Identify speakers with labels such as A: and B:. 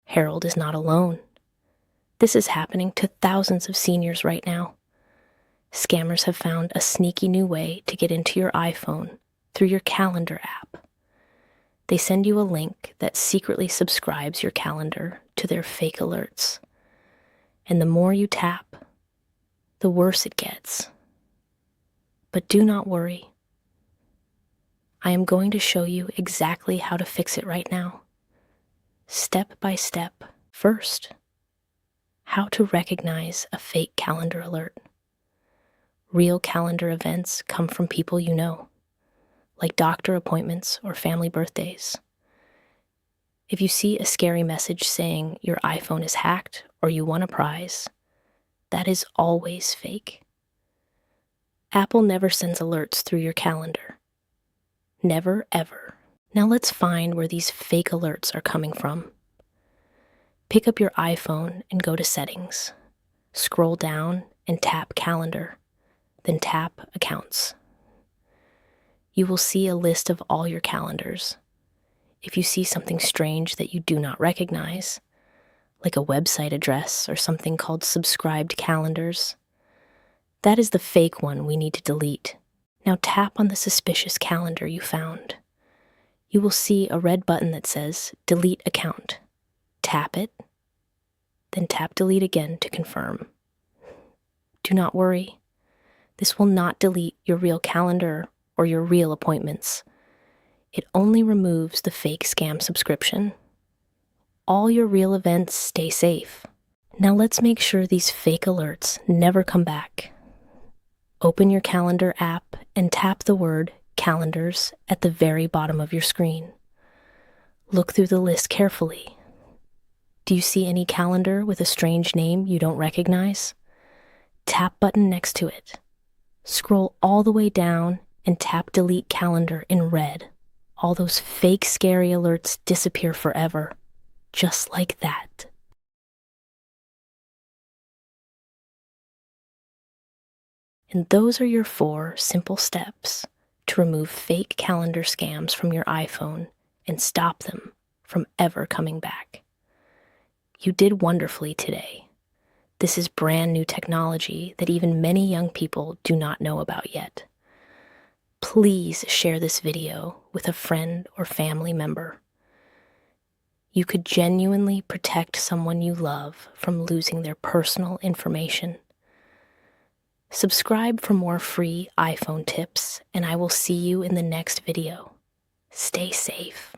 A: Harold is not alone. This is happening to thousands of seniors right now. Scammers have found a sneaky new way to get into your iPhone through your calendar app. They send you a link that secretly subscribes your calendar to their fake alerts. And the more you tap, the worse it gets. But do not worry. I am going to show you exactly how to fix it right now. Step by step. First, how to recognize a fake calendar alert. Real calendar events come from people you know, like doctor appointments or family birthdays. If you see a scary message saying your iPhone is hacked or you won a prize, that is always fake. Apple never sends alerts through your calendar. Never, ever. Now let's find where these fake alerts are coming from. Pick up your iPhone and go to Settings. Scroll down and tap Calendar, then tap Accounts. You will see a list of all your calendars. If you see something strange that you do not recognize, like a website address or something called subscribed calendars, that is the fake one we need to delete. Now tap on the suspicious calendar you found. You will see a red button that says Delete Account. Tap it, then tap Delete again to confirm. Do not worry. This will not delete your real calendar or your real appointments. It only removes the fake scam subscription. All your real events stay safe. Now let's make sure these fake alerts never come back. Open your calendar app and tap the word Calendars at the very bottom of your screen. Look through the list carefully. Do you see any calendar with a strange name you don't recognize? Tap button next to it. Scroll all the way down and tap Delete Calendar in red. All those fake scary alerts disappear forever, just like that. And those are your 4 simple steps to remove fake calendar scams from your iPhone and stop them from ever coming back. You did wonderfully today. This is brand new technology that even many young people do not know about yet. Please share this video with a friend or family member. You could genuinely protect someone you love from losing their personal information. Subscribe for more free iPhone tips, and I will see you in the next video. Stay safe.